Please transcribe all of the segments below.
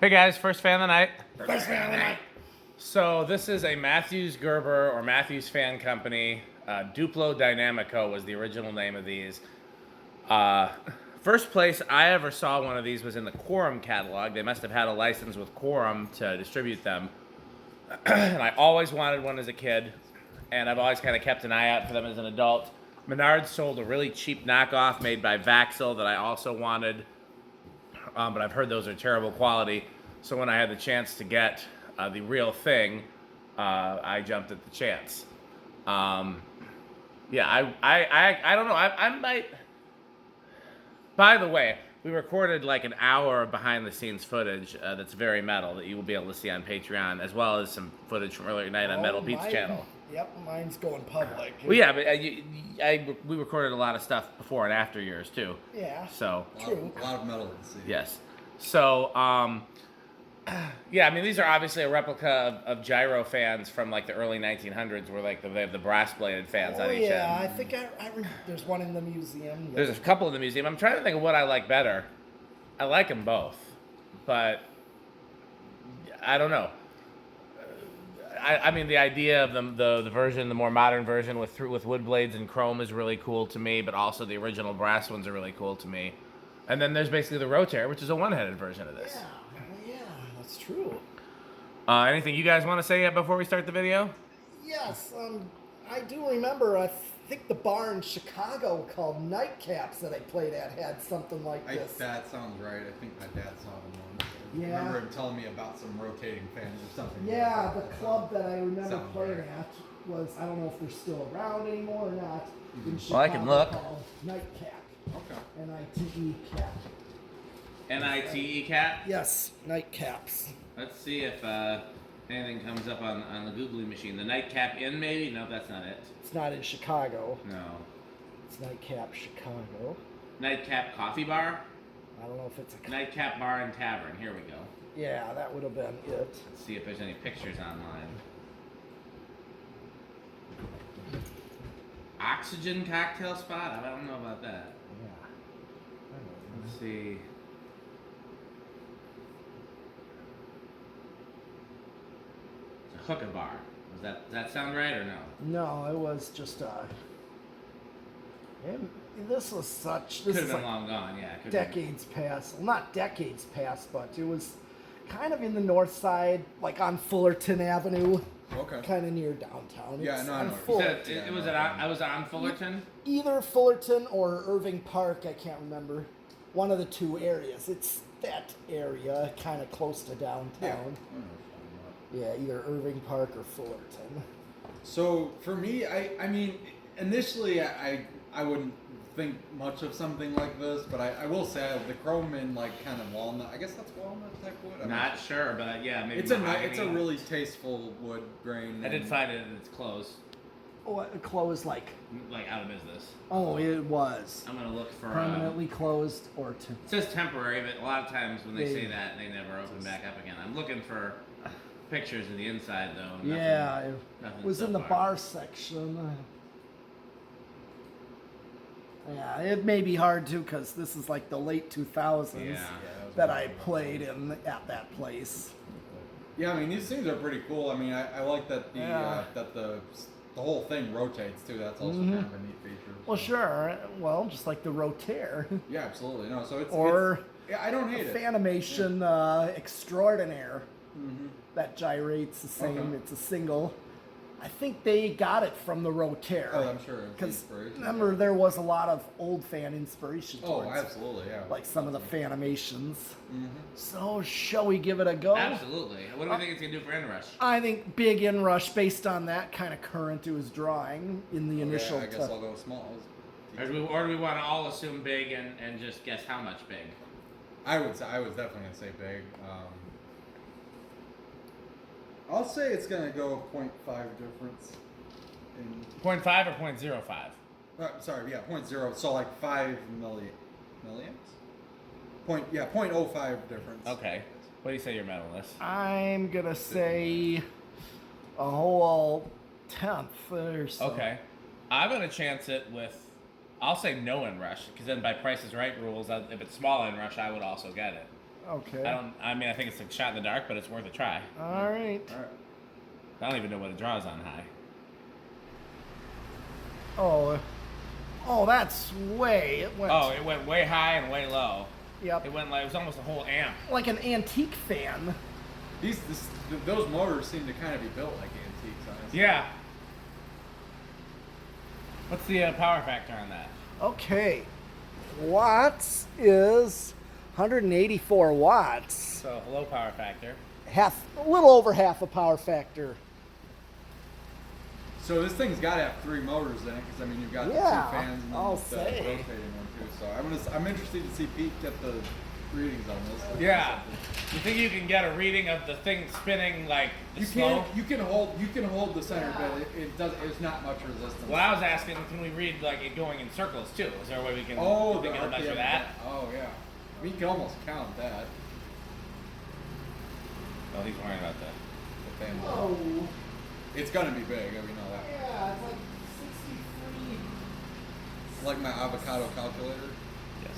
Hey guys, first fan of the night. First fan of the night. So this is a Matthews Gerbar or Matthews Fan Company. Duplo Dinamico was the original name of these. First place I ever saw one of these was in the Quorum catalog. They must have had a license with Quorum to distribute them. And I always wanted one as a kid, and I've always kind of kept an eye out for them as an adult. Menards sold a really cheap knockoff made by Vaxel that I also wanted, but I've heard those are terrible quality. So when I had the chance to get the real thing, I jumped at the chance. Yeah, I don't know. I might. By the way, we recorded like an hour of behind-the-scenes footage that's very metal that you will be able to see on Patreon, as well as some footage from earlier night on Metal Pete's channel. Yep, mine's going public. Well, yeah, but we recorded a lot of stuff before and after yours too. Yeah. So True. A lot of metal to see. yes. So yeah, I mean these are obviously a replica of Gyro fans from like the early 1900s, where like they have the brass-bladed fans on each end. Yeah, I think there's one in the museum. There's a couple in the museum. I'm trying to think of what I like better. I like them both, but I don't know. I mean, the idea of the version, the more modern version with wood blades and chrome is really cool to me, but also the original brass ones are really cool to me. And then there's basically the Rotaire, which is a one-headed version of this. Yeah, that's true. Anything you guys want to say yet before we start the video? Yes, I do remember, I think the bar in Chicago called Nightcaps that I played at had something like this. That sounds right. I think my dad saw them once. Yeah. I remember him telling me about some rotating fans or something. Yeah, the club that I remember Sounds playing right. at was, I don't know if they're still around anymore or not, in Chicago, Well, I can look. called Nightcap. Okay. N-I-T-E cap. N-I-T-E cat? Yes, Nightcaps. Let's see if anything comes up on the Googly machine. The Nightcap Inn, maybe? No, that's not it. It's not in Chicago. No. It's Nightcap Chicago. Nightcap Coffee Bar? I don't know if it's a... Nightcap Bar and Tavern. Here we go. Yeah, that would have been it. Let's see if there's any pictures online. Oxygen Cocktail Spot? I don't know about that. Yeah. Let's see. It's a hookah bar. Does that sound right or no? No, it was just this was such... Could This have is been like long gone, yeah. Could've decades past. Well, not decades past, but it was kind of in the north side, like on Fullerton Avenue, Okay. kind of near downtown. Yeah, It's no, I on know. Fullerton. I was on Fullerton? Either Fullerton or Irving Park, I can't remember. One of the two areas. It's that area, kind of close to downtown. Yeah, either Irving Park or Fullerton. So for me, I mean, initially I wouldn't think much of something like this, but I will say the chrome and like kind of walnut. I guess that's walnut type wood. I'm Not sure, but yeah, maybe It's mahogany. a really tasteful wood grain. I did find it and it's closed. Oh, it closed like... Like out of business. Oh, it was. I'm gonna look for Permanently closed or... it says temporary, but a lot of times when they Yeah. say that, they never open back up again. I'm looking for pictures of the inside though. Nothing- Yeah, it nothing was so in the far. bar section. Yeah, it may be hard too because this is like the late 2000s Yeah. that I played in at that place. Yeah, I mean these things are pretty cool. I mean I like that Yeah. that the whole thing rotates too. That's also kind of a neat feature. Well, sure. Well, just like the Rotaire Yeah, absolutely. No, so it's or yeah, I don't a hate it. Fanimation Extraordinaire Mm-hmm. that gyrates the same. Okay. It's a single. I think they got it from the Rotaire. Oh, I'm sure it's Because inspiration. remember, there was a lot of old fan inspiration Oh, towards absolutely, yeah. like some of the Fanimations. Mm-hmm. So, shall we give it a go? Absolutely. What do we think it's gonna do for Inrush? I think big inrush based on that kind of current it was drawing in the initial. I guess I'll go small. Or do we want to all assume big and just guess how much big? I was definitely gonna say big. I'll say it's gonna go 0.5 difference. In 0.5 or 0.05? sorry, yeah, 0.0. So like 5 milliamps. 0.05 difference. Okay. What do you say your metal is? I'm gonna say a whole tenth or so. Okay. I'm gonna chance it with. I'll say no Inrush because then by Price is Right rules, if it's small Inrush, I would also get it. Okay. I mean, I think it's a shot in the dark, but it's worth a try. All right. All right. I don't even know what it draws on high. Oh, that's way. It went. Oh, it went way high and way low. Yep. It went like, it was almost a whole amp. Like an antique fan. Those motors seem to kind of be built like antiques, honestly. Yeah. What's the power factor on that? Okay. Watts is 184 watts. So low power factor. A little over half a power factor. So this thing's got to have 3 motors in it, because I mean you've got the 2 fans and I'll the say. rotating one too. So I'm interested to see Pete get the readings on this. Yeah. You think you can get a reading of the thing spinning like slow? You can hold the center bit. It's not much resistance. Well, I was asking, can we read like it going in circles too? Is there a way we can? Oh, we the can measure RPM. that? Oh yeah. I mean, you can almost count that. Oh, he's worrying about that. The fan. Oh. It's gonna be big. We know that. Yeah, it's like 63. Like my avocado calculator. Yes.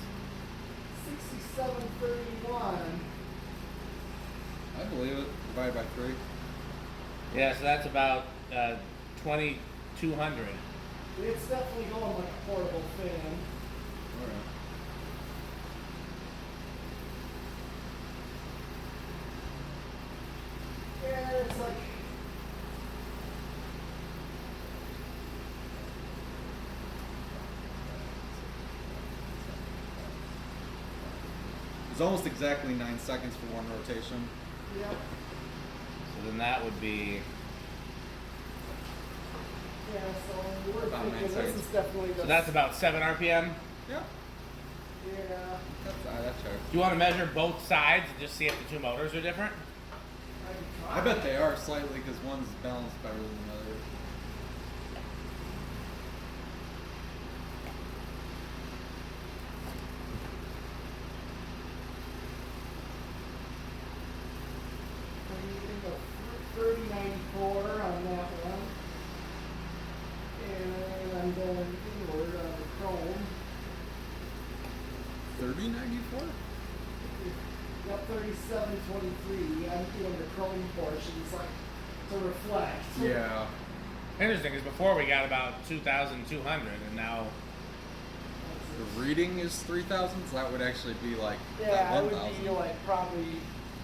6731. I believe it. Divided by 3. Yeah, so that's about 2,200. It's definitely going like a portable fan. All right. Yeah, it's like. It's almost exactly 9 seconds for one rotation. Yep. So then that would be. Yeah, so we're About 9 thinking this seconds. is definitely the. So that's about 7 RPM. Yeah. Yeah. That's sharp. Do you want to measure both sides and just see if the 2 motors are different? I bet they are slightly because one's balanced better than the other. Reading of 3094 on that one. And I'm going inward on the chrome. 3094? Yep, 3723. I'm doing the chrome portions like to reflect. Yeah. Interesting, because before we got about 2,200, and now. The reading is 3,000, so that would actually be like Yeah, that it 1,000. would be like probably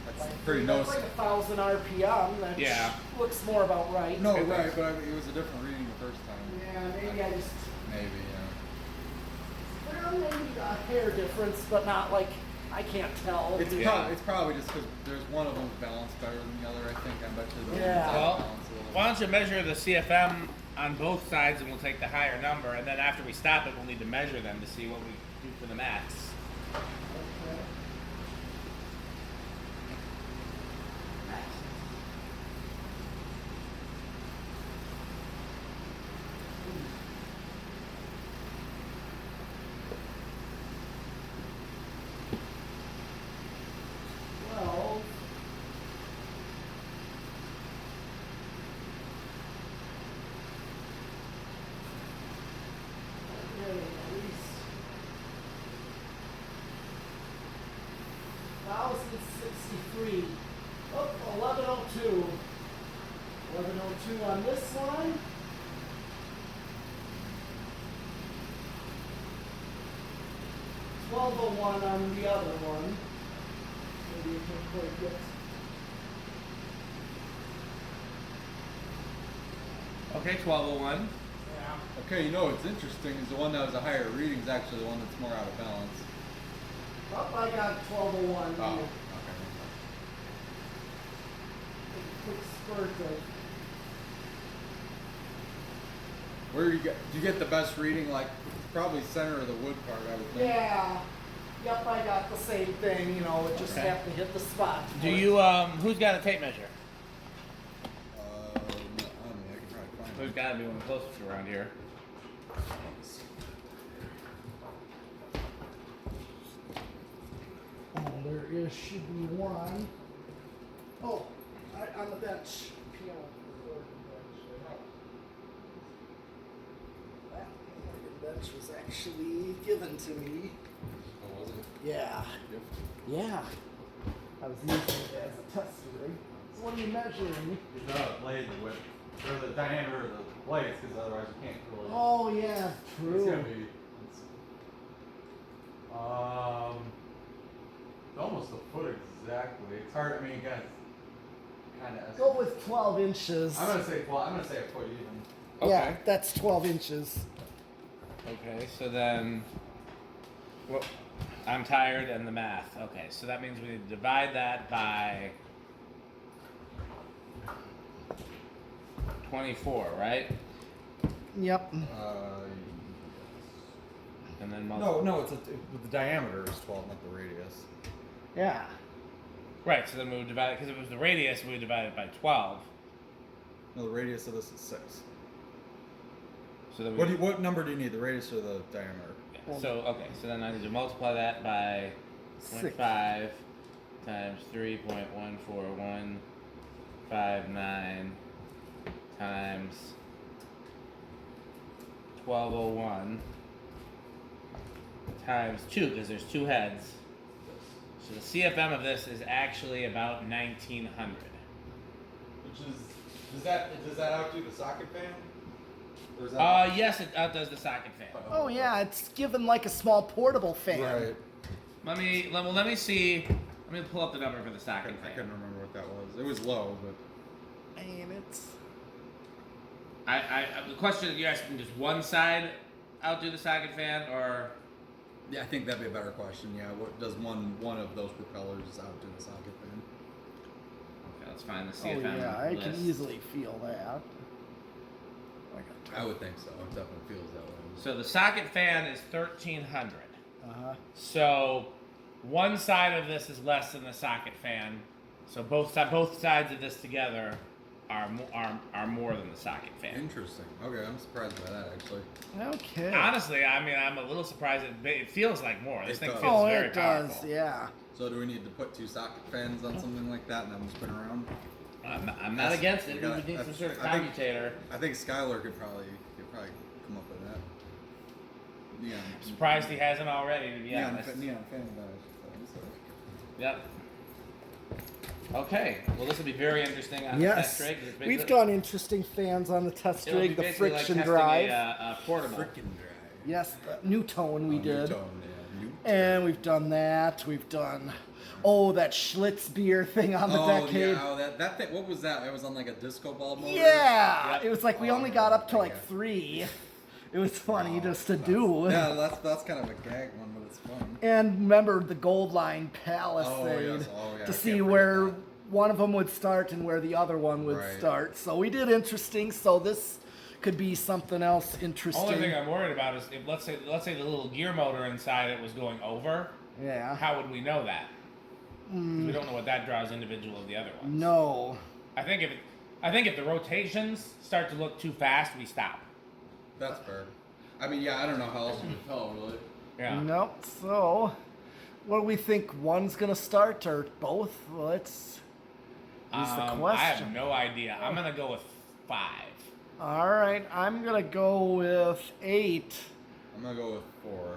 That's like pretty that's noticeable. like 1,000 RPM. That Yeah. looks more about right. No, right, but it was a different reading the first time. Yeah, maybe I just. Maybe, yeah. Well, maybe a hair difference, but not like I can't tell. It's probably just because there's one of them balanced better than the other, I think. I bet you the Yeah. one's Well, out balanced a little why don't you measure the CFM on both sides and we'll take the higher number, and then after we stop it, we'll need to measure them to see what we do for the max. Okay. Well, okay, at least 1,063. Oh, 1102. 1102 on this one. $1201 on the other one. Maybe you can quite get. Okay, 1201. Yeah. Okay, you know what's interesting is the one that was a higher reading is actually the one that's more out of balance. Oh, I got 1201. Oh, here. okay. A quick spurt of. Where do you get the best reading? Like probably center of the wood part, I would think. Yeah. Yep, I got the same thing, you know, it just Okay. happened to hit the spot. Do you, who's got a tape measure? No, I don't know. I can try to find There's it. got to be one closest around here. Oh, there should be one. Oh, on the bench. Piano. That organ bench was actually given to me. Oh, was it? Yeah. Gift? Yeah. I was using it as a test rig. What are you measuring? The blade width, or the diameter of the blades, because otherwise you can't really. Oh yeah, It's true. gonna be. It's almost a foot exactly. It's hard. I mean, again, kind of. Go with 12 inches. I'm gonna say 12. I'm gonna say a foot even. Okay. Yeah, that's 12 inches. Okay, so then, well, I'm tired and the math. Okay, so that means we need to divide that by 24, right? Yep. And then No, it's the diameter is 12, not the radius. Yeah. Right, so then we would divide it, because if it was the radius, we would divide it by 12. No, the radius of this is 6. So then we What number do you need? The radius or the diameter? yeah, so, okay, so then I need to multiply that by 0.5 times 3.14159 times 1201 times 2, because there's 2 heads. So the CFM of this is actually about 1900. Which is does that outdo the socket fan? Or is that Yes, it outdoes the socket fan. Oh yeah, it's given like a small portable fan. right. Let me see. Let me pull up the number for the I socket fan. couldn't remember what that was. It was low, but And it's The question is, you're asking, does one side outdo the socket fan, or? yeah, I think that'd be a better question. Yeah, what does one of those propellers outdo the socket fan? Okay, let's find the oh CFM yeah, I list. can easily feel that. I would think so. It definitely feels that way. So the socket fan is 1300. Uh-huh. So one side of this is less than the socket fan. So both sides of this together are more than the socket fan. Interesting. Okay, I'm surprised by that actually. Okay. Honestly, I mean, I'm a little surprised. It feels like more. This It thing does. feels Oh, very it does. powerful. Yeah. So do we need to put 2 socket fans on something like that and have them spin around? I'm not That's- against it. we We got- would need some that's- sort of I think- commutator. I think Skylar could probably come up with that. Neon. Surprised he hasn't already, to be honest. Neon fan so. Yep. Okay. Well, this will be very interesting on the Yes. test rig. 'Cause it's We've basically- done interesting fans on the test it'll be rig, the basically friction like drive. testing a portable. Frickin' drive. Yes, the Newtone we did. Newtone, yeah. And we've done that. We've done, that Schlitz beer thing on the decade. Yeah, that thing. What was that? It was on like a disco ball motor. Yeah, Yep. it was like we Oh, only got up to like okay. 3. It was funny just to That's- do. Yeah, that's kind of a gag one, but it's fun. And remember the Gold Line Palisade yes. Oh, yeah, I to can't see forget where that. one of them would start and where the other one would Right. start. So we did interesting. So this could be something else interesting. Only thing I'm worried about is if let's say the little gear motor inside it was going over. Yeah. How would we know that? 'Cause we don't know what that draws individual of the other ones. No. I think if the rotations start to look too fast, we stop. That's fair. I mean, yeah, I don't know how else you could tell, really. Yeah. Nope. So, what do we think? One's gonna start or both? Well, it's the I have question. no idea. I'm gonna go with 5. All right, I'm gonna go with 8. I'm gonna go with 4.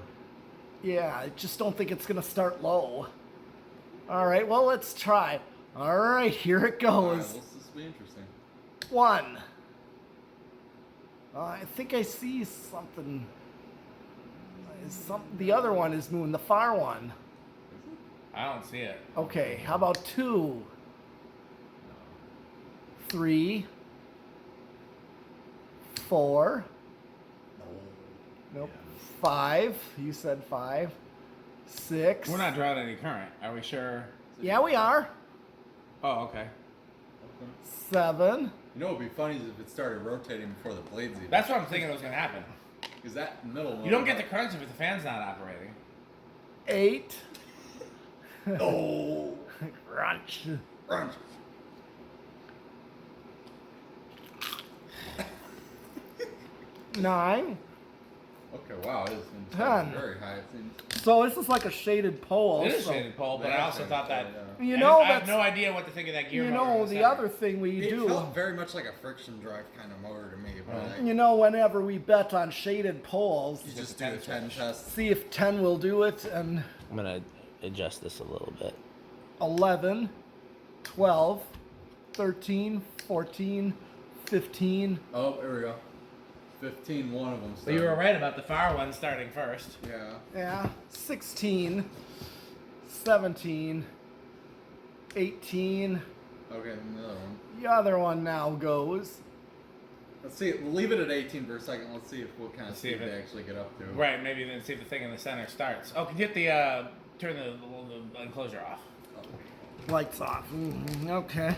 Yeah, I just don't think it's gonna start low. All right, well let's try. All right, here it All right, goes. this will be interesting. 1. I think I see something. The other one is moving. The far one. I don't see it. Okay, how about 2? 3. 4. Nope. 5. You said 5. 6. We're not drawing any current. Are we sure? Yeah, we are. Oh, okay. 7. You know what would be funny is if it started rotating before the blades even. That's what I'm thinking was gonna happen. Because that middle one. You don't get the crunch if the fan's not operating. 8. Oh! Crunch. Crunch. 9. Okay, wow, it is 10. very high. It seems. So this is like a shaded pole. It is so- shaded pole, but I Yeah, also shaded thought that. pole, You and know, I have that's no idea what to think of that gear you motor know in the center. other thing we It do. felt very much like a friction drive kind of motor to me, but I, You know, whenever we bet on shaded poles, you just do a 10 test. see if 10 will do it, and I'm gonna adjust this a little bit. 11, 12, 13, 14, 15. Oh, there we go. 15, one of them. So you were right about the far one starting first. Yeah. Yeah, 16, 17, 18. Okay, another one. The other one now goes. Let's see. We'll leave it at 18 for a second. Let's see if what kind of See if speed they it- actually get up to. Right, maybe then see if the thing in the center starts. Oh, can you hit the, turn the enclosure off? Lights off. Okay.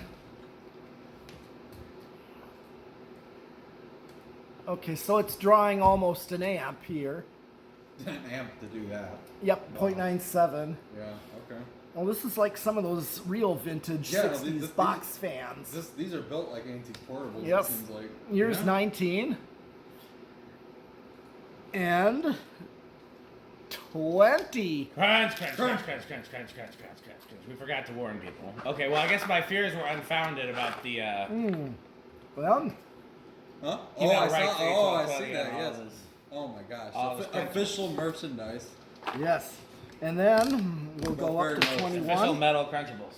Okay, so it's drawing almost an amp here. An amp to do that. Yep, 0.97. Yeah. Okay. Well, this is like some of those real vintage Yeah, 60s these- box fans. These are built like antique portables. Yep. It seems like. Here's Yeah. 19. And 20. Crunch, crunch, crunch, crunch, crunch, crunch, crunch, crunch, crunch. We forgot to warn people. Okay, well, I guess my fears were unfounded about the, Well, Huh? You Oh, know, I right, saw. so Oh, I it's see that. all Yes. this- Oh my gosh. all this Official merchandise. yes. And then we'll go up to Very nice. 21. official metal crunchables.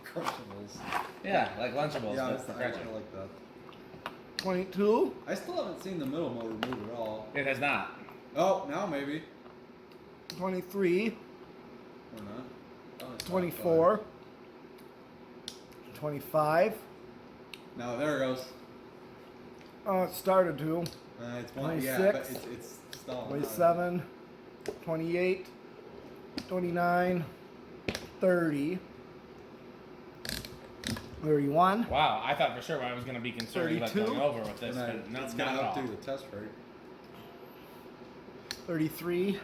Crunchables. Yeah, like Lunchables, Yeah, but for I crunching. like that. 22. I still haven't seen the middle motor move at all. It has not. Oh, now maybe. 23. Or not. Oh, it's 24. 25. Now there it goes. Oh, it started to. It's one. Yeah, 26. but it's stalling. 27. 28. 29. 30. 31. Wow, I thought for sure I was going to be concerned about 32. going over with this, And then but no, let's not get at up all. to the test rate. 33.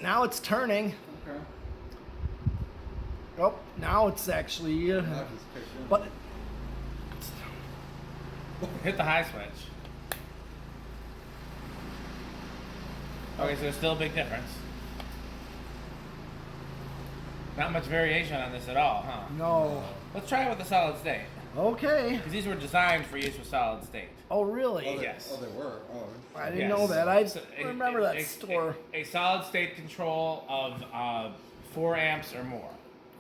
Now it's turning. Okay. Oh, now it's actually. Now he's kicked in. But Hit the high switch. Okay, so there's still a big difference. Not much variation on this at all, huh? no. Let's try it with the solid state. Okay. Because these were designed for use with solid state. Oh, really? Oh, they, Yes. Oh, they were. Oh. I didn't Yes. know that. I So remember that store. A solid state control of 4 amps or more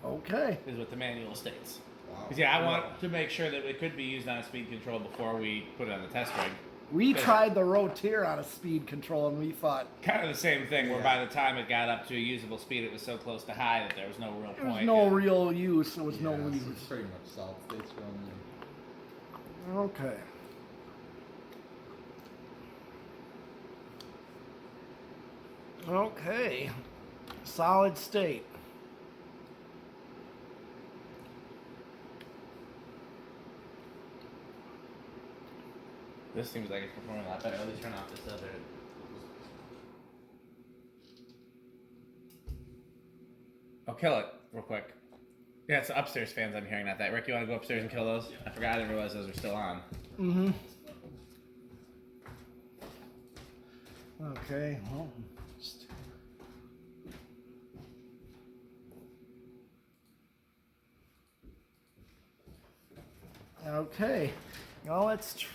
Okay. is what the manual states. Wow. Because yeah, I want to make sure that it could be used on a speed control before we put it on the test rig. We Good. tried the rotier on a speed control and we thought Kind of the same thing, where Yeah. by the time it got up to a usable speed, it was so close to high that there was no real there was point. no in- real use. There was Yeah, no so use. it's pretty much solid states from. Okay. Okay. Solid state. This seems like it's performing a lot better. Let me turn off this other. Oh, kill it real quick. Yeah, it's the upstairs fans I'm hearing, not that. Rick, you want to go upstairs and kill those? I forgot, I didn't realize those were still on. Mm-hmm. Okay. Well, just- Okay. Well, let's.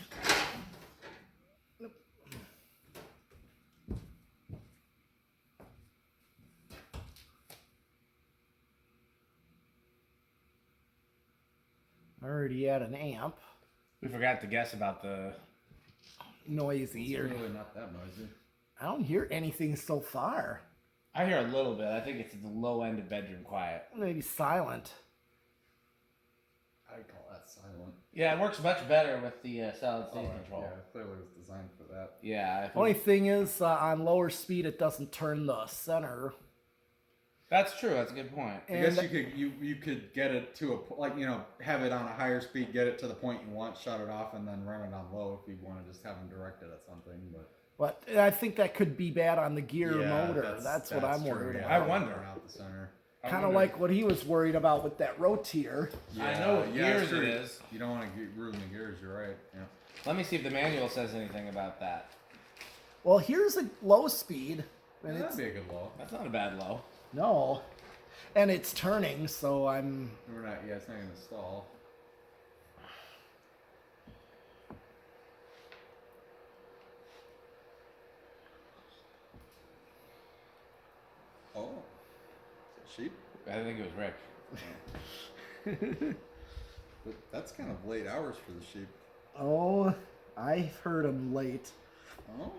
Already at an amp. We forgot to guess about the. Noisy. It's Or, really not that noisy. I don't hear anything so far. I hear a little bit. I think it's at the low end of bedroom quiet. Maybe silent. I'd call that silent. Yeah, it works much better with the solid state Oh, control. yeah, clearly it was designed for that. Yeah, I think- Only thing is, on lower speed, it doesn't turn the center. that's true. That's a good point. I guess And you could get it to have it on a higher speed, get it to the point you want, shut it off, and then run it on low if you want to just have them directed at something. But I think that could be bad on the gear yeah, motor. That's what I'm true, worried yeah. I about. wonder. Run out the center. I Kind of wonder- like what he was worried about with that rotier. I know what gears sure. it is. You don't want to ruin the gears. You're right. Yeah. Let me see if the manual says anything about that. Well, here's a low speed, and That'd it's be a good low. That's not a bad low. no, and it's turning. So I'm. We're not. Yeah, it's not gonna stall. Oh, is it sheep? I think it was Rick. But that's kind of late hours for the sheep. Oh, I've heard them late. Oh.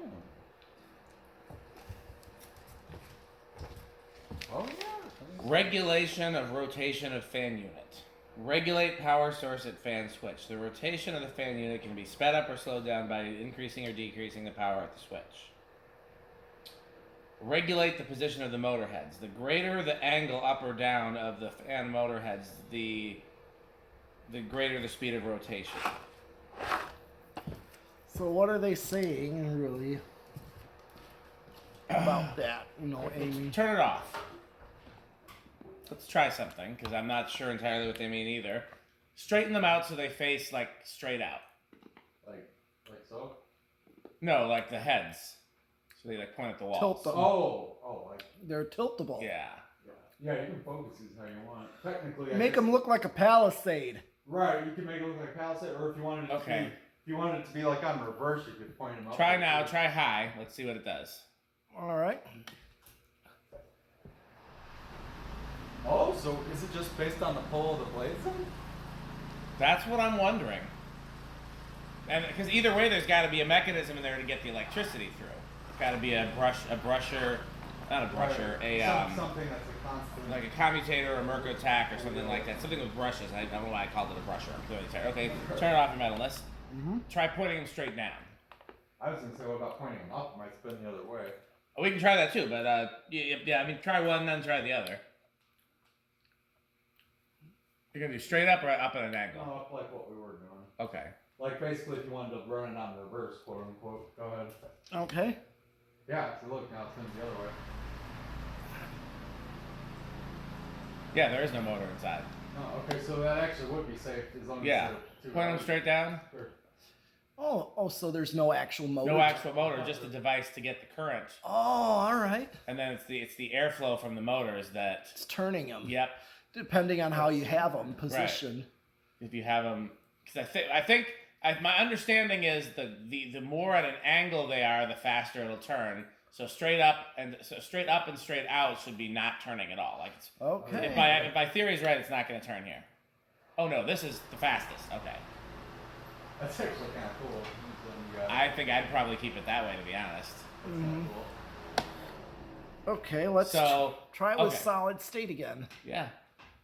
Oh yeah. Regulation of rotation of fan unit. Regulate power source at fan switch. The rotation of the fan unit can be sped up or slowed down by increasing or decreasing the power at the switch. Regulate the position of the motor heads. The greater the angle up or down of the fan motor heads, the greater the speed of rotation. So what are they saying, really, about that? You know, Amy. Turn it off. Let's try something, because I'm not sure entirely what they mean either. Straighten them out so they face, like, straight out. Like so? No, like the heads. So they, like, point at the walls. Tilt them. Oh, like They're tiltable. Yeah. yeah. You can focus these how you want. Technically, Make them look like a palisade. right. You can make it look like a palisade, or if you wanted it to be, if you wanted it to be like on reverse, you could point them up. Try now. Try high. Let's see what it does. All right. Oh, so is it just based on the pull of the blades then? That's what I'm wondering. And because either way, there's got to be a mechanism in there to get the electricity through. Got to be a brusher, not a brusher, something that's a constant. like a commutator or a Mercotac or something like that. Something with brushes. I don't know why I called it a brusher. I'm clearly tired. Okay, turn it off your metalist. Try pointing them straight down. I was gonna say, what about pointing them up? It might spin the other way. Oh, we can try that too, but yeah, I mean, try one, then try the other. You're gonna do straight up or up at an angle? No, up like what we were doing. Okay. Like basically, if you wanted to run it on reverse, quote unquote. Go ahead. Okay. Yeah. So look, now it spins the other way. Yeah, there is no motor inside. Oh, okay. So that actually would be safe as long as Yeah. they're too Point them hard. straight down. Sure. Oh, so there's no actual motor. No actual motor, just a device to get the current. Oh, all right. And then it's the airflow from the motors that. It's turning them. Yep. Depending on how you have them positioned. If you have them, because I think my understanding is the more at an angle they are, the faster it'll turn. So straight up and straight out should be not turning at all. Like it's, Okay. if my theory is right, it's not going to turn here. Oh no, this is the fastest. Okay. That's actually kind of cool. I think I'd probably keep it that way, to be honest. That's kind of cool. Okay, let's try it with okay. solid state again. Yeah.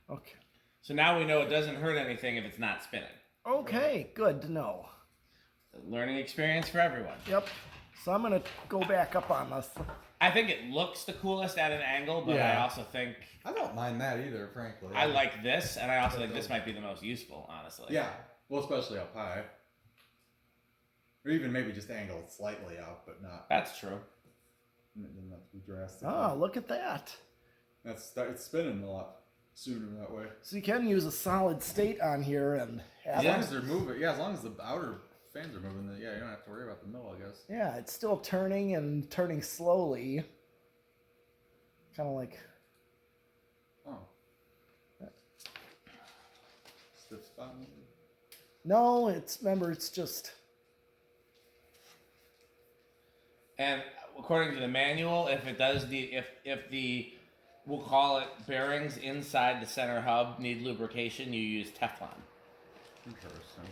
Okay. So now we know it doesn't hurt anything if it's not spinning. Okay, good to know. Learning experience for everyone. Yep. So I'm gonna go back up on this. I think it looks the coolest at an angle, but I also think I don't mind that either, frankly. I like this, and I also think this might be the most useful, honestly. Yeah. Well, especially up high. Or even maybe just angled slightly out, but not. That's true. Doesn't have to be drastic. Oh, look at that. It's spinning a lot sooner that way. So you can use a solid state on here and have As long as they're moving, as long as the outer fans are moving, then you don't have to worry about the middle, I guess. Yeah, it's still turning and turning slowly. Kind of like. Oh. Stiff spot. No, remember, it's just. And according to the manual, if it does if the we'll call it bearings inside the center hub need lubrication, you use Teflon. Interesting.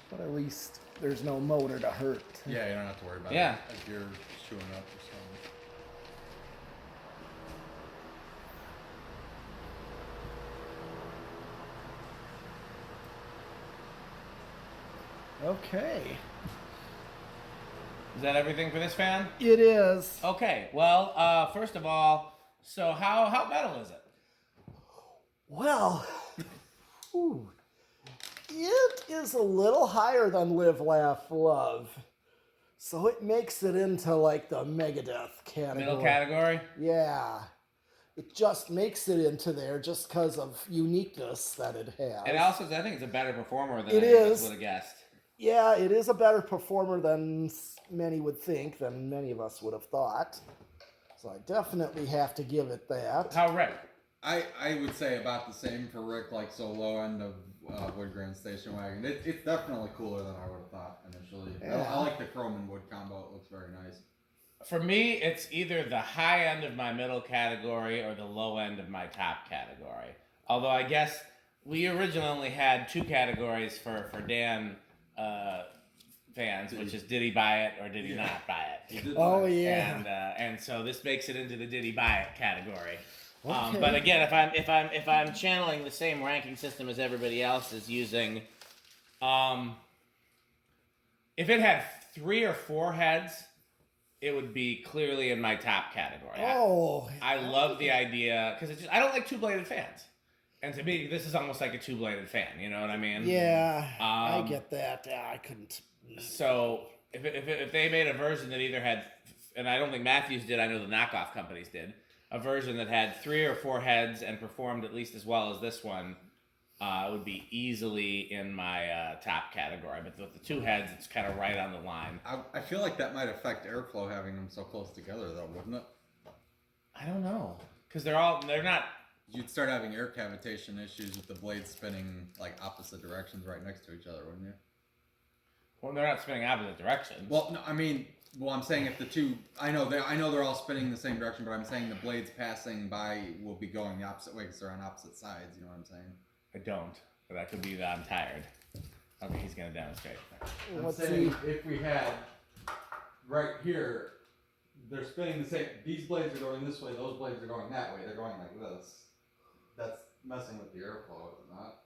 But at least there's no motor to hurt. Yeah, you don't have to worry about Yeah. it. If you're chewing up or something. Okay. Is that everything for this fan? It is. Okay. Well, first of all, so how metal is it? Well, ooh, it is a little higher than Live, Laugh, Love. So it makes it into like the Megadeth category. Middle category? Yeah. It just makes it into there just because of uniqueness that it has. And also, I think it's a better performer than It any of us is. would have guessed. Yeah, it is a better performer than many would think, than many of us would have thought. So I definitely have to give it that. How Rick? I would say about the same for Rick, like so low end of Woodgrain Station Wagon. It's definitely cooler than I would have thought initially. Yeah. I like the chrome and wood combo. It looks very nice. For me, it's either the high end of my middle category or the low end of my top category. Although I guess we originally only had 2 categories for Dan fans, which is did he buy it or did he not buy it? Oh yeah. And so this makes it into the did he buy it category. Okay. But again, if I'm channeling the same ranking system as everybody else is using, if it had 3 or 4 heads, it would be clearly in my top category. Oh. I love the idea because I don't like 2-bladed fans, and to me, this is almost like a 2-bladed fan. You know what I mean? Yeah, I get that. Yeah, I couldn't. So if they made a version that either had, and I don't think Matthews did, I know the knockoff companies did, a version that had 3 or 4 heads and performed at least as well as this one, it would be easily in my top category. But with the 2 heads, it's kind of right on the line. I feel like that might affect airflow having them so close together, though, wouldn't it? I don't know, because they're not. You'd start having air cavitation issues with the blades spinning like opposite directions right next to each other, wouldn't you? Well, they're not spinning opposite directions. Well, no, I mean, I'm saying if the 2, I know they're all spinning the same direction, but I'm saying the blades passing by will be going the opposite way because they're on opposite sides. You know what I'm saying? I don't, but that could be that I'm tired. Okay, he's gonna demonstrate. I'm saying if we had right here, they're spinning the same. These blades are going this way. Those blades are going that way. They're going like this. That's messing with the airflow, is it not?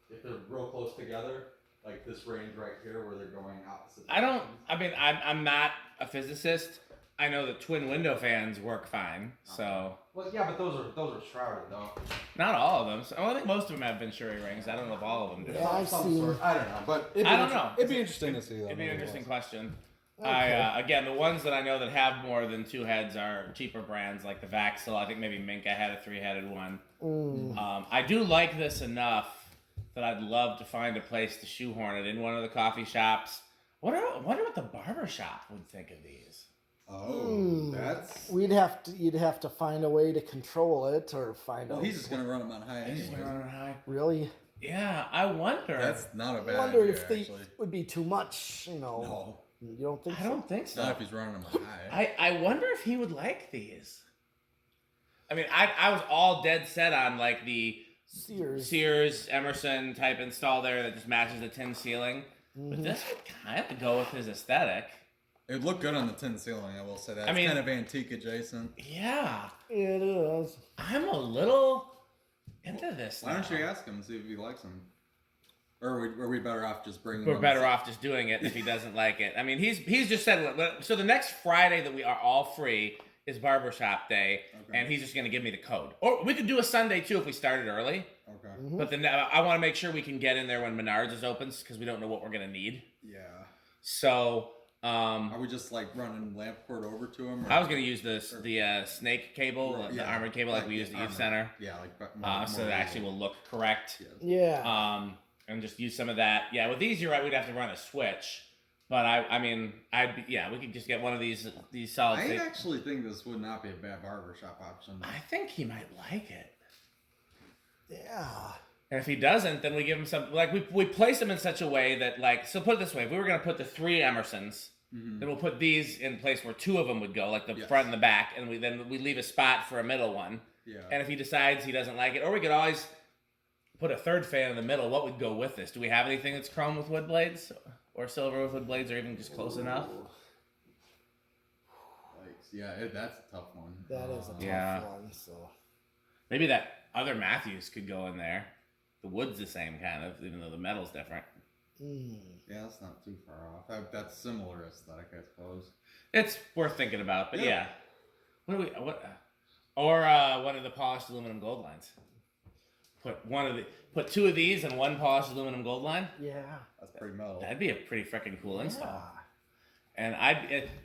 If they're real close together, like this range right here, where they're going opposite. I'm not a physicist. I know that twin window fans work fine. So. Well, yeah, but those are shrouded though. Not all of them. So, I think most of them have Venturi rings. I don't know if all of them do. Yeah, I've Some seen. sort. I don't know, but I don't know. It'd be interesting to see. It'd be an interesting question. Okay. Again, the ones that I know that have more than 2 heads are cheaper brands like the Vaxil. I think maybe Minka had a 3-headed one. I do like this enough that I'd love to find a place to shoehorn it in one of the coffee shops. I wonder what the barber shop would think of these. Oh, that's. You'd have to find a way to control it or find. Well, he's just gonna run them on high anyway. Really? Yeah, I wonder. That's not a bad I wonder idea, if they actually. would be too much. You know. No. You don't think I so? don't think so. Not if he's running them on high. I wonder if he would like these. I mean, I was all dead set on like the Sears Emerson type install there that just matches the tin ceiling. But this would kind of go with his aesthetic. It would look good on the tin ceiling, I will say that. I mean, it's kind of antique adjacent. Yeah. It is. I'm a little into this Why now. don't you ask him and see if he likes them? Or are we better off just bringing We're them? better off just doing it if he doesn't like it. I mean, he's just said, so the next Friday that we are all free is barbershop day, and he's just going to give me the code. Or we could do a Sunday, too, if we started early. Okay. But then I want to make sure we can get in there when Menards is open, because we don't know what we're going to need. Yeah. So... are we just like running lamp cord over to him? Or? I was going to use the snake cable, the armored cable like we use at the youth center. Yeah, like so it actually will look correct. Yeah. And just use some of that. Yeah, with these, you're right, we'd have to run a switch. But we could just get one of these solid. I actually think this would not be a bad barbershop option. I think he might like it. Yeah. And if he doesn't, then we give him some, like, we place them in such a way that, like, so put it this way, if we were going to put the 3 Emersons, then we'll put these in place where 2 of them would go, like the front and the back, and we leave a spot for a middle one. Yeah. And if he decides he doesn't like it, or we could always put a 3rd fan in the middle, what would go with this? Do we have anything that's chrome with wood blades? Or silver with wood blades, or even just close enough? That's a tough one. That is a tough one. So maybe that other Matthews could go in there. The wood's the same kind of, even though the metal's different. Yeah, that's not too far off. That's similar aesthetic, I suppose. It's worth thinking about, but yeah. One of the polished aluminum gold lines. Put 2 of these and 1 polished aluminum gold line. yeah. That's pretty metal. That'd be a pretty freaking cool install. And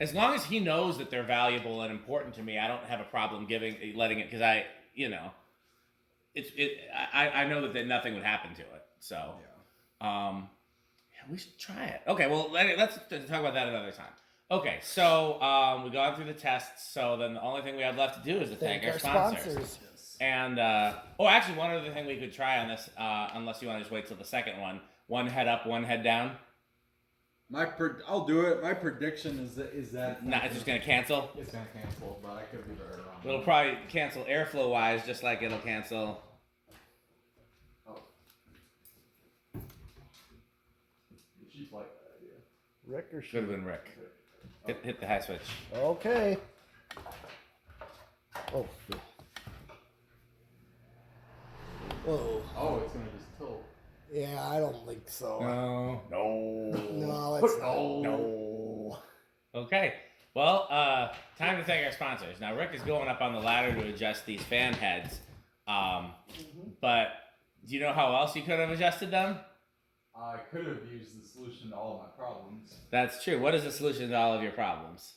as long as he knows that they're valuable and important to me, I don't have a problem letting it, because I know that nothing would happen to it. So, we should try it. Okay, well, let's talk about that another time. Okay, so we've gone through the tests. So then the only thing we have left to do is to thank our sponsors. And actually, one other thing we could try on this, unless you want to just wait till the second one: 1 head up, 1 head down. I'll do it. My prediction is that Not, it's just gonna cancel. it's gonna cancel, but I could be very wrong. It'll probably cancel airflow wise, just like it'll cancel. Oh. She's like that idea. Rick or Should have been Rick. Hit the high switch. Okay. Oh. Whoa. Oh, it's gonna just tilt. Yeah, I don't think so. No. No, it's not. No. Okay. Well, time to thank our sponsors. Now, Rick is going up on the ladder to adjust these fan heads. But do you know how else you could have adjusted them? I could have used the solution to all of my problems. That's true. What is the solution to all of your problems?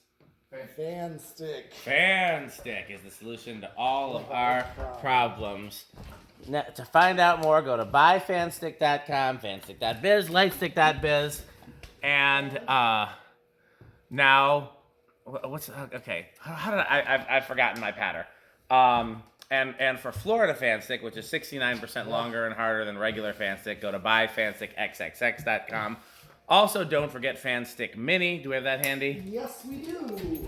Fan stick. Fan stick is the solution to all of our problems. Now, to find out more, go to buyfanstick.com, fanstick.biz, lightstick.biz, and now, what's okay? How did I've forgotten my patter. And for Florida fan stick, which is 69% longer and harder than regular fan stick, go to buyfanstickxxx.com. Also, don't forget Fan Stick Mini. Do we have that handy? Yes, we do.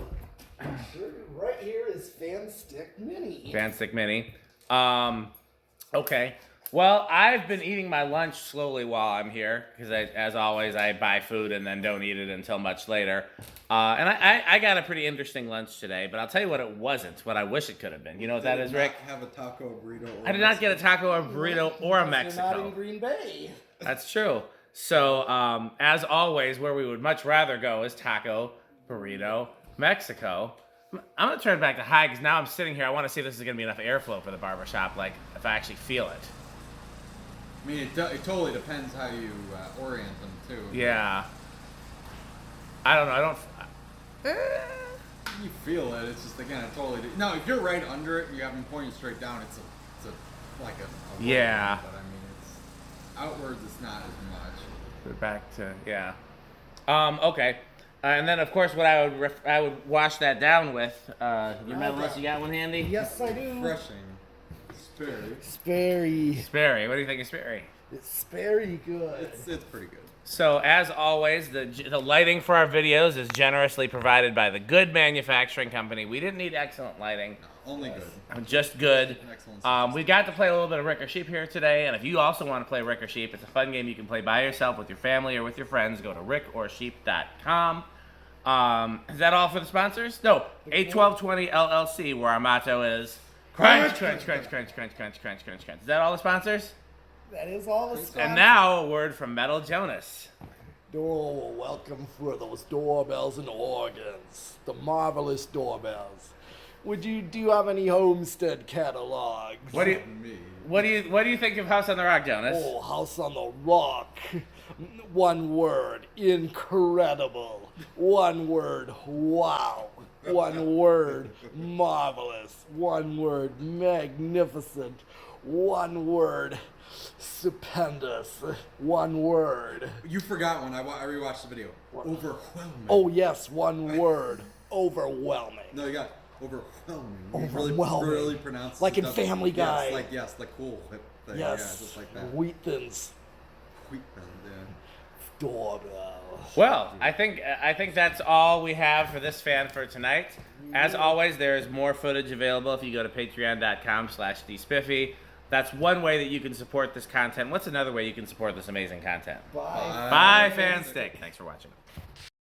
Right here is Fan Stick Mini. Fan Stick Mini. Okay. Well, I've been eating my lunch slowly while I'm here because, as always, I buy food and then don't eat it until much later. And I got a pretty interesting lunch today, but I'll tell you what it wasn't, what I wish it could have been. You know what that is, Rick? Have a taco, a burrito. I did not get a taco, a burrito, or a Mexico. You're not in Green Bay. That's true. So, as always, where we would much rather go is taco, burrito, Mexico. I'm going to turn it back to high because now I'm sitting here. I want to see if this is going to be enough airflow for the barbershop, like if I actually feel it. I mean, it totally depends how you orient them, too. Yeah. I don't know. I don't... You feel it. It's just, again, it totally... No, if you're right under it, you have them pointing straight down, it's like a Yeah. But, I mean, it's... Outwards, it's not as much. We're back to... Yeah. Okay. And then, of course, what I would wash that down with... you remember you got one handy? Yes, I do. Refreshing. Sperry. Sperry. Sperry. What do you think of Sperry? It's very good. It's pretty good. So, as always, the lighting for our videos is generously provided by the Good Manufacturing Company. We didn't need excellent lighting. No, only good. Just good. Excellent. We got to play a little bit of Rick or Sheep here today, and if you also want to play Rick or Sheep, it's a fun game you can play by yourself, with your family, or with your friends. Go to rickorsheep.com. Is that all for the sponsors? No, 81220 LLC, where our motto is crunch, crunch, crunch, crunch, crunch, crunch, crunch, crunch, crunch. Is that all the sponsors? That is all the And now a word from Metal Jonas. Oh, welcome for those doorbells and organs. The marvelous doorbells. Do you have any Homestead catalogs? What do you think of House on the Rock, Jonas? Oh, House on the Rock. One word, incredible. One word, wow. One word, marvelous. One word, magnificent. One word, stupendous. One word. You forgot one. I rewatched the video. Overwhelming. Oh, yes, one word, overwhelming. No, you got overwhelming. Overwhelming. Really pronounced. Like in Family Guy. Yes, like cool whip thing. Yes. Yeah, just like that. Wheat thins. Wheat thing, yeah. Doorbell. Well, I think that's all we have for this fan for tonight. As always, there is more footage available if you go to patreon.com/dspiffy. That's one way that you can support this content. What's another way you can support this amazing content? Bye. Bye, Fan Stick. Thanks for watching.